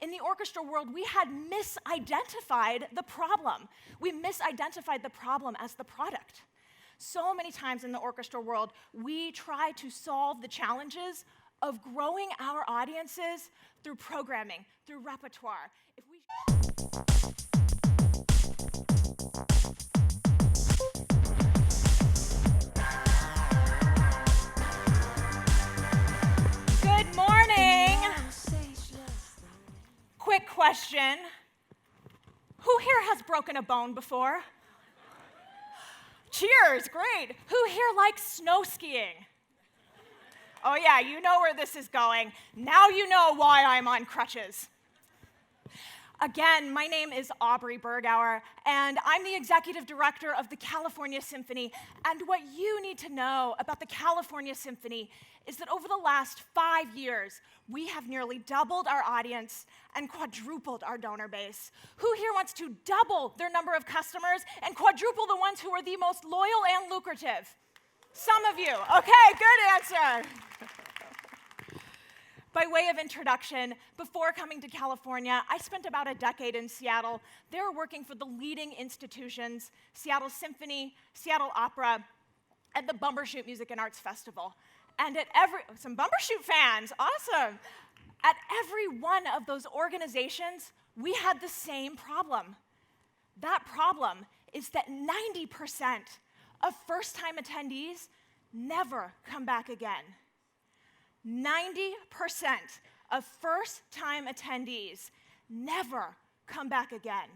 in the orchestra world, we had misidentified the problem. We misidentified the problem as the product. So many times in the orchestra world, we try to solve the challenges of growing our audiences through programming, through repertoire. Good morning. Quick question. Who here has broken a bone before? Cheers, great. Who here likes snow skiing? Oh yeah, you know where this is going. Now you know why I'm on crutches. Again, my name is Aubrey Bergauer, and I'm the executive director of the California Symphony. And what you need to know about the California Symphony is that over the last 5 years, we have nearly doubled our audience and quadrupled our donor base. Who here wants to double their number of customers and quadruple the ones who are the most loyal and lucrative? Some of you. Okay, good answer. By way of introduction, before coming to California, I spent about a decade in Seattle. There working for the leading institutions, Seattle Symphony, Seattle Opera, and the Bumbershoot Music and Arts Festival. And at some Bumbershoot fans, awesome. At every one of those organizations, we had the same problem. That problem is that 90% of first-time attendees never come back again. 90% of first-time attendees never come back again.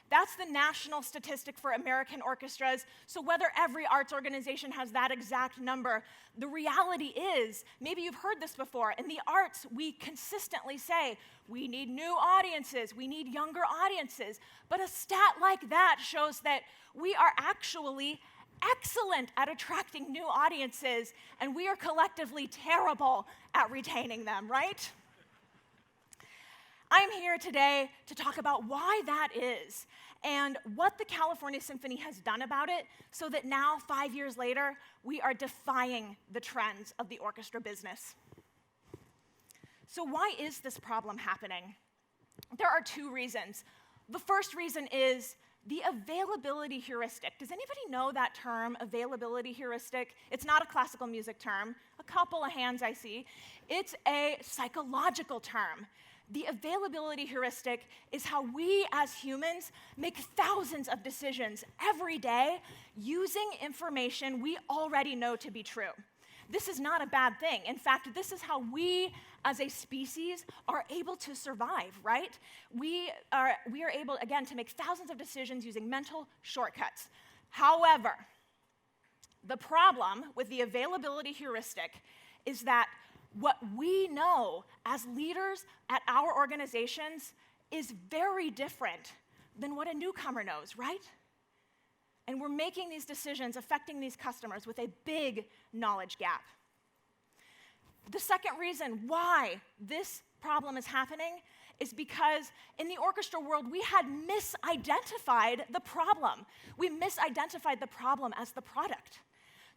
That's the national statistic for American orchestras, so whether every arts organization has that exact number, the reality is, maybe you've heard this before, in the arts, we consistently say, we need new audiences, we need younger audiences, but a stat like that shows that we are actually excellent at attracting new audiences, and we are collectively terrible at retaining them, right? I'm here today to talk about why that is and what the California Symphony has done about it so that now, 5 years later, we are defying the trends of the orchestra business. So why is this problem happening? There are two reasons. The first reason is the availability heuristic. Does anybody know that term, availability heuristic? It's not a classical music term. A couple of hands I see. It's a psychological term. The availability heuristic is how we as humans make thousands of decisions every day using information we already know to be true. This is not a bad thing. In fact, this is how we as a species are able to survive, right? We are able, again, to make thousands of decisions using mental shortcuts. However, the problem with the availability heuristic is that what we know as leaders at our organizations is very different than what a newcomer knows, right? And we're making these decisions affecting these customers with a big knowledge gap. The second reason why this problem is happening is because in the orchestra world, we had misidentified the problem. We misidentified the problem as the product.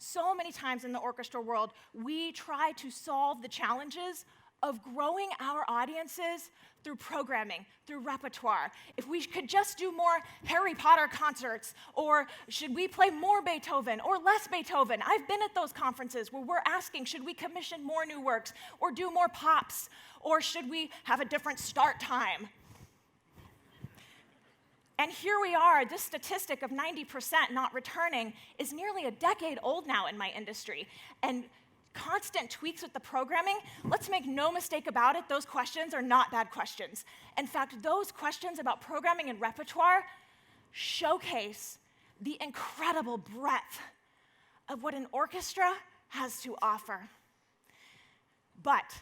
So many times in the orchestra world, we try to solve the challenges of growing our audiences through programming, through repertoire. If we could just do more Harry Potter concerts, or should we play more Beethoven or less Beethoven? I've been at those conferences where we're asking, should we commission more new works or do more pops, or should we have a different start time? And here we are, this statistic of 90% not returning is nearly a decade old now in my industry. And constant tweaks with the programming, let's make no mistake about it, those questions are not bad questions. In fact, those questions about programming and repertoire showcase the incredible breadth of what an orchestra has to offer. But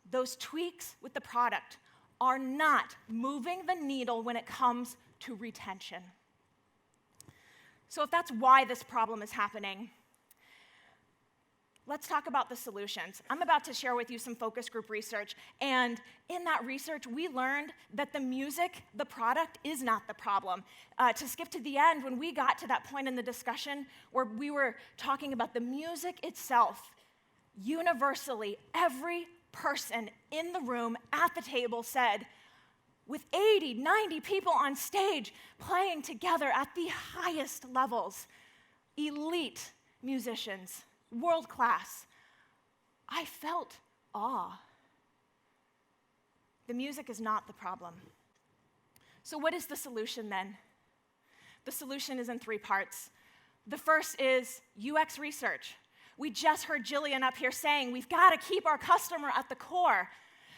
those tweaks with the product are not moving the needle when it comes to retention. So if that's why this problem is happening, let's talk about the solutions. I'm about to share with you some focus group research, and in that research, we learned that the music, the product, is not the problem. To skip to the end, when we got to that point in the discussion where we were talking about the music itself, universally, every person in the room at the table said, with 80, 90 people on stage playing together at the highest levels. Elite musicians, world class. I felt awe. The music is not the problem. So what is the solution then? The solution is in 3 parts. The first is UX research. We just heard Jillian up here saying we've got to keep our customer at the core.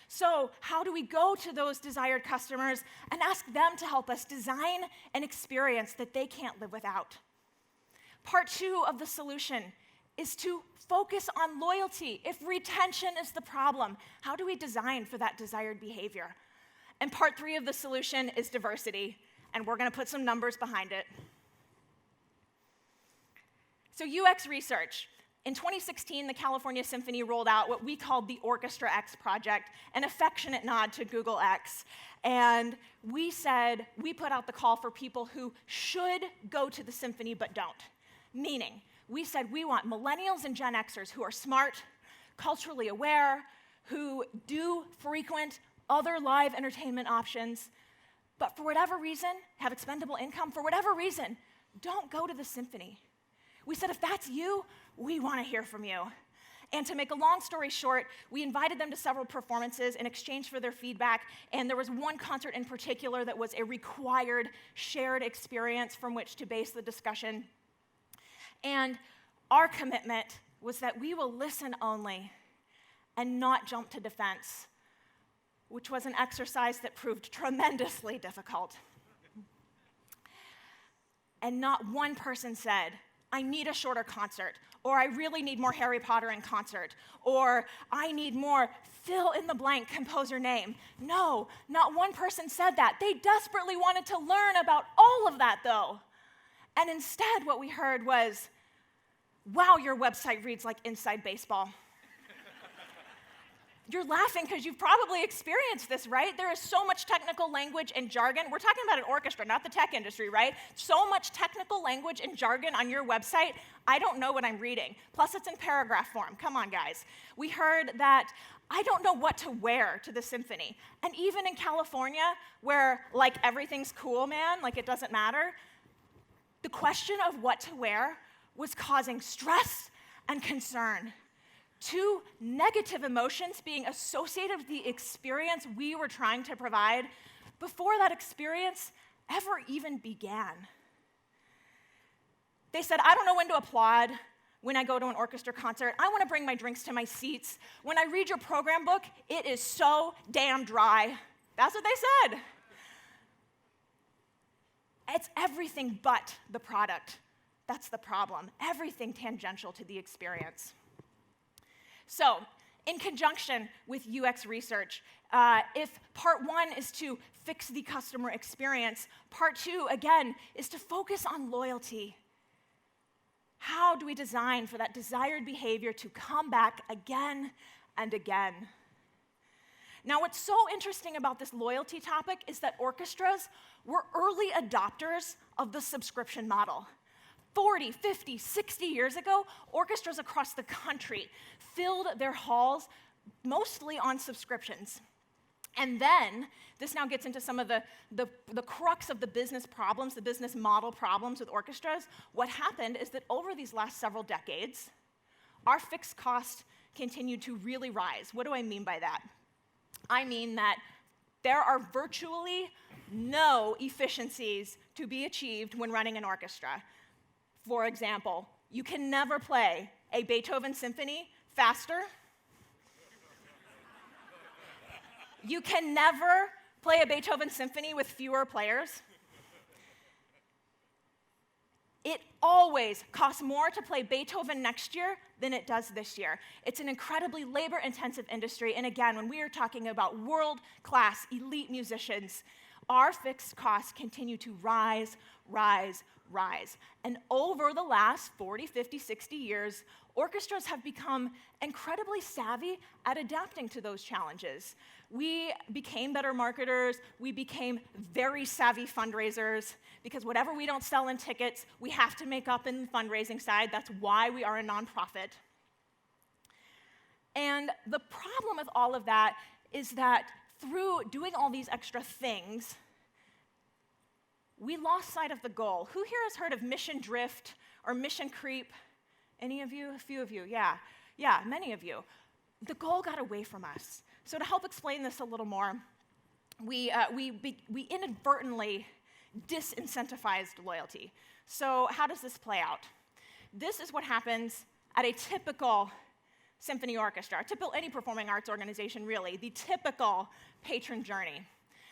So how do we go to those desired customers and ask them to help us design an experience that they can't live without? Part 2 of the solution is to focus on loyalty. If retention is the problem, how do we design for that desired behavior? And part 3 of the solution is diversity, and we're going to put some numbers behind it. So UX research. In 2016, the California Symphony rolled out what we called the Orchestra X project, an affectionate nod to Google X. And we said, we put out the call for people who should go to the symphony but don't. Meaning, we said we want millennials and Gen Xers who are smart, culturally aware, who do frequent other live entertainment options, but for whatever reason, have expendable income, for whatever reason, don't go to the symphony. We said, if that's you, we want to hear from you. And to make a long story short, we invited them to several performances in exchange for their feedback, and there was one concert in particular that was a required shared experience from which to base the discussion. And our commitment was that we will listen only and not jump to defense, which was an exercise that proved tremendously difficult. And not one person said, I need a shorter concert, or I really need more Harry Potter in concert, or I need more fill in the blank composer name. No, not one person said that. They desperately wanted to learn about all of that, though. And instead, what we heard was, wow, your website reads like Inside Baseball. You're laughing because you've probably experienced this, right? There is so much technical language and jargon. We're talking about an orchestra, not the tech industry, right? So much technical language and jargon on your website, I don't know what I'm reading. Plus, it's in paragraph form. Come on, guys. We heard that I don't know what to wear to the symphony. And even in California, where, like, everything's cool, man, like, it doesn't matter, the question of what to wear was causing stress and concern. 2 negative emotions being associated with the experience we were trying to provide before that experience ever even began. They said, I don't know when to applaud when I go to an orchestra concert. I want to bring my drinks to my seats. When I read your program book, it is so damn dry. That's what they said. It's everything but the product. That's the problem. Everything tangential to the experience. So, in conjunction with UX research, if part 1 is to fix the customer experience, part 2, again, is to focus on loyalty. How do we design for that desired behavior to come back again and again? Now, what's so interesting about this loyalty topic is that orchestras were early adopters of the subscription model. 40, 50, 60 years ago, orchestras across the country filled their halls mostly on subscriptions. And then, this now gets into some of the crux of the business problems, the business model problems with orchestras. What happened is that over these last several decades, our fixed costs continued to really rise. What do I mean by that? I mean that there are virtually no efficiencies to be achieved when running an orchestra. For example, you can never play a Beethoven symphony faster. You can never play a Beethoven symphony with fewer players. It always costs more to play Beethoven next year than it does this year. It's an incredibly labor-intensive industry, and again, when we are talking about world-class elite musicians, our fixed costs continue to rise. And over the last 40, 50, 60 years, orchestras have become incredibly savvy at adapting to those challenges. We became better marketers. We became very savvy fundraisers, because whatever we don't sell in tickets, we have to make up in the fundraising side. That's why we are a nonprofit. And the problem with all of that is that through doing all these extra things, we lost sight of the goal. Who here has heard of mission drift or mission creep? Any of you? A few of you, yeah. Yeah, many of you. The goal got away from us. So to help explain this a little more, we inadvertently disincentivized loyalty. So how does this play out? This is what happens at a typical symphony orchestra, any performing arts organization really, the typical patron journey.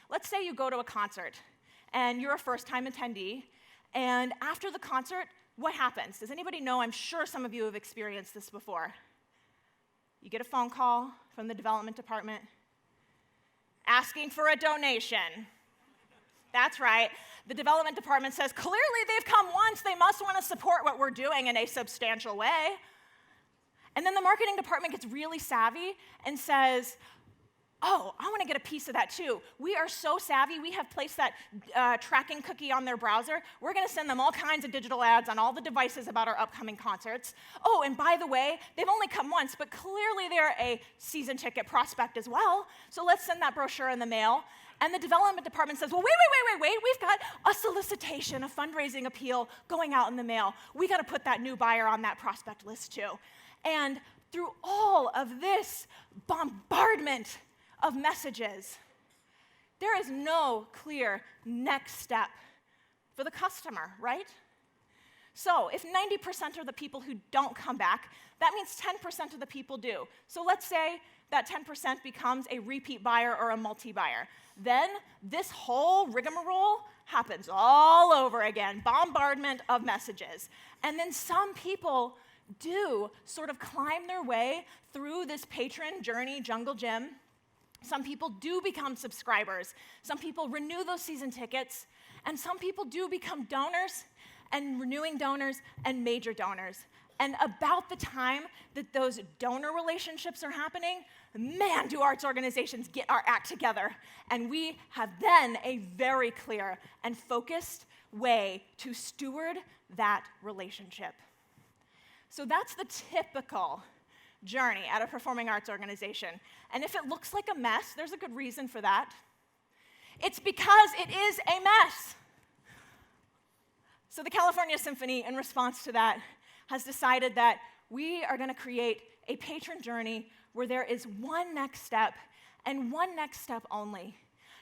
Let's say you go to a concert and you're a first-time attendee, and after the concert, what happens? Does anybody know? I'm sure some of you have experienced this before. You get a phone call from the development department asking for a donation. That's right. The development department says, clearly they've come once, they must want to support what we're doing in a substantial way. And then the marketing department gets really savvy and says, oh, I want to get a piece of that too. We are so savvy, we have placed that tracking cookie on their browser. We're going to send them all kinds of digital ads on all the devices about our upcoming concerts. Oh, and by the way, they've only come once, but clearly they're a season ticket prospect as well. So let's send that brochure in the mail. And the development department says, well, wait, we've got a solicitation, a fundraising appeal going out in the mail. We got to put that new buyer on that prospect list too. And through all of this bombardment of messages, there is no clear next step for the customer, right? So if 90% are the people who don't come back, that means 10% of the people do. So let's say that 10% becomes a repeat buyer or a multi-buyer. Then this whole rigmarole happens all over again, bombardment of messages. And then some people do sort of climb their way through this patron journey jungle gym. Some people do become subscribers. Some people renew those season tickets. And some people do become donors and renewing donors and major donors. And about the time that those donor relationships are happening, man, do arts organizations get our act together. And we have then a very clear and focused way to steward that relationship. So that's the typical journey at a performing arts organization. And if it looks like a mess, there's a good reason for that. It's because it is a mess. So the California Symphony, in response to that, has decided that we are going to create a patron journey where there is one next step and one next step only.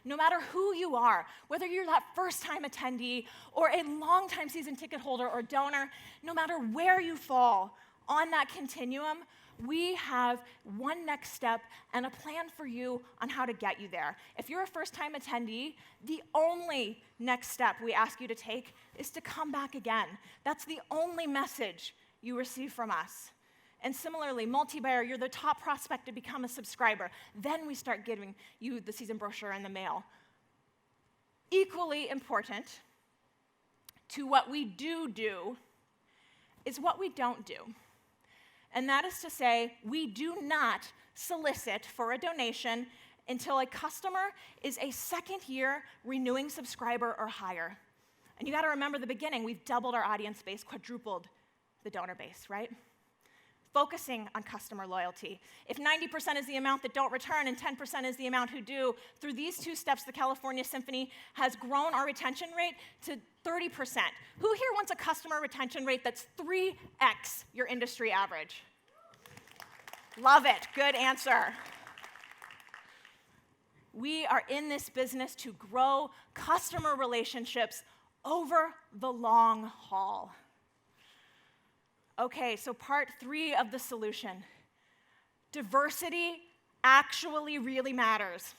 No matter who you are, whether you're that first-time attendee or a long-time season ticket holder or donor, no matter where you fall on that continuum, we have one next step and a plan for you on how to get you there. If you're a first-time attendee, the only next step we ask you to take is to come back again. That's the only message you receive from us. And similarly, multi-buyer, you're the top prospect to become a subscriber. Then we start giving you the season brochure in the mail. Equally important to what we do is what we don't do. And that is to say, we do not solicit for a donation until a customer is a second-year renewing subscriber or higher. And you got to remember the beginning. We've doubled our audience base, quadrupled the donor base, right? Focusing on customer loyalty. If 90% is the amount that don't return and 10% is the amount who do, through these two steps, the California Symphony has grown our retention rate to 30%. Who here wants a customer retention rate that's 3x your industry average? Love it. Good answer. We are in this business to grow customer relationships over the long haul. Okay, so part 3 of the solution. Diversity actually really matters.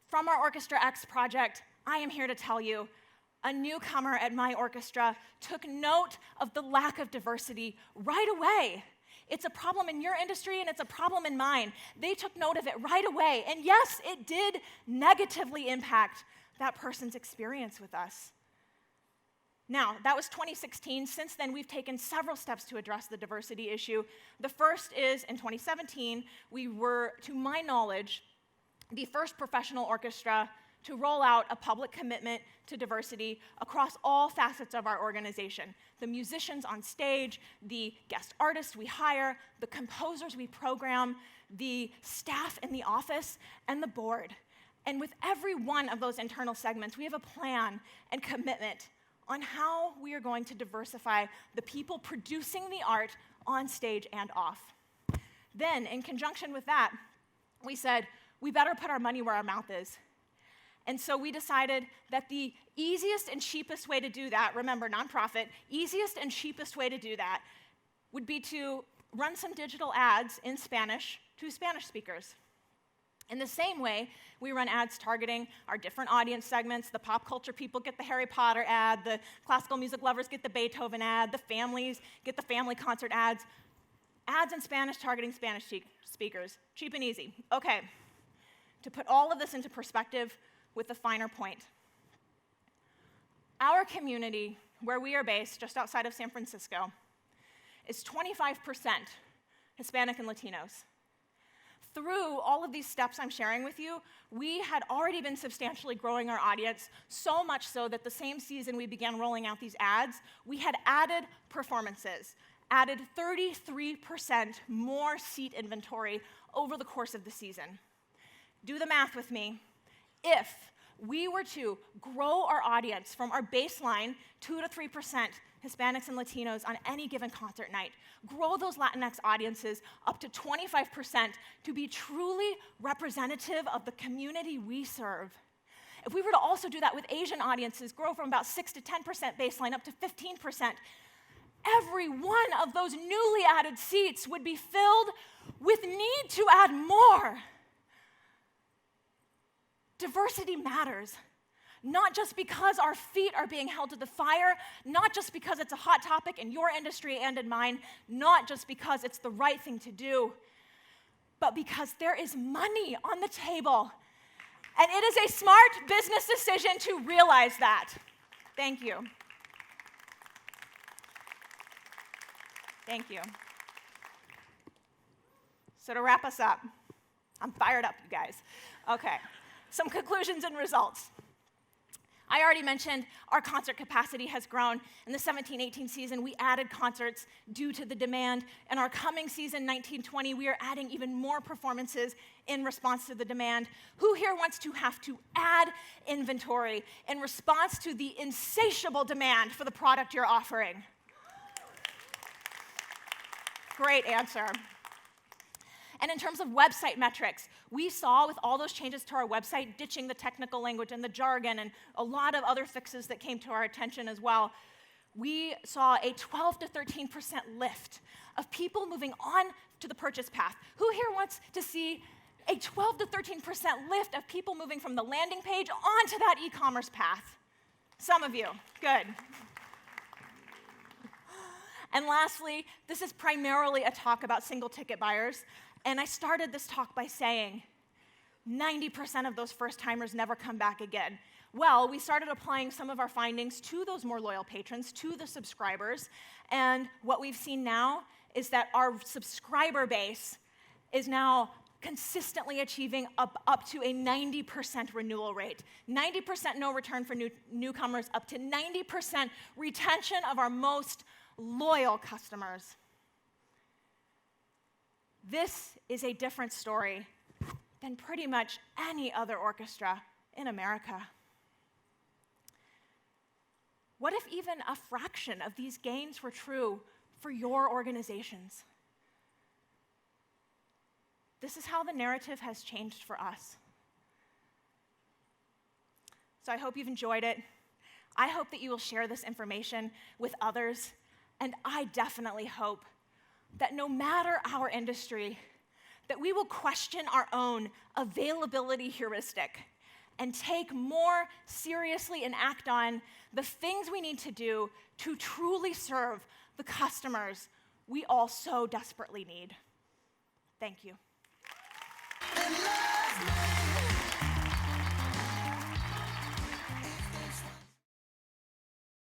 From our Orchestra X project, I am here to tell you, a newcomer at my orchestra took note of the lack of diversity right away. It's a problem in your industry and it's a problem in mine. They took note of it right away. And yes, it did negatively impact that person's experience with us. Now, that was 2016. Since then, we've taken several steps to address the diversity issue. The first is, in 2017, we were, to my knowledge, the first professional orchestra to roll out a public commitment to diversity across all facets of our organization. The musicians on stage, the guest artists we hire, the composers we program, the staff in the office, and the board. And with every one of those internal segments, we have a plan and commitment on how we are going to diversify the people producing the art on stage and off. Then, in conjunction with that, we said, we better put our money where our mouth is. And so we decided that the easiest and cheapest way to do that, remember, nonprofit, easiest and cheapest way to do that would be to run some digital ads in Spanish to Spanish speakers. In the same way, we run ads targeting our different audience segments. The pop culture people get the Harry Potter ad, the classical music lovers get the Beethoven ad, the families get the family concert ads. Ads in Spanish targeting Spanish speakers, cheap and easy. Okay, to put all of this into perspective with a finer point. Our community, where we are based, just outside of San Francisco, is 25% Hispanic and Latinos. Through all of these steps I'm sharing with you, we had already been substantially growing our audience, so much so that the same season we began rolling out these ads, we had added performances, added 33% more seat inventory over the course of the season. Do the math with me. If we were to grow our audience from our baseline 2 to 3% Hispanics and Latinos on any given concert night, grow those Latinx audiences up to 25% to be truly representative of the community we serve. If we were to also do that with Asian audiences, grow from about 6 to 10% baseline up to 15%, every one of those newly added seats would be filled with need to add more. Diversity matters, not just because our feet are being held to the fire, not just because it's a hot topic in your industry and in mine, not just because it's the right thing to do, but because there is money on the table. And it is a smart business decision to realize that. Thank you. Thank you. So to wrap us up, I'm fired up, you guys. Okay. Some conclusions and results. I already mentioned our concert capacity has grown. In the 17-18 season, we added concerts due to the demand. In our coming season, 19-20, we are adding even more performances in response to the demand. Who here wants to have to add inventory in response to the insatiable demand for the product you're offering? Great answer. And in terms of website metrics, we saw with all those changes to our website, ditching the technical language and the jargon and a lot of other fixes that came to our attention as well, we saw a 12 to 13% lift of people moving on to the purchase path. Who here wants to see a 12 to 13% lift of people moving from the landing page onto that e-commerce path? Some of you. Good. And lastly, this is primarily a talk about single ticket buyers. And I started this talk by saying 90% of those first-timers never come back again. Well, we started applying some of our findings to those more loyal patrons, to the subscribers, and what we've seen now is that our subscriber base is now consistently achieving up to a 90% renewal rate. 90% no return for newcomers, up to 90% retention of our most loyal customers. This is a different story than pretty much any other orchestra in America. What if even a fraction of these gains were true for your organizations? This is how the narrative has changed for us. So I hope you've enjoyed it. I hope that you will share this information with others, and I definitely hope that no matter our industry, that we will question our own availability heuristic and take more seriously and act on the things we need to do to truly serve the customers we all so desperately need. Thank you.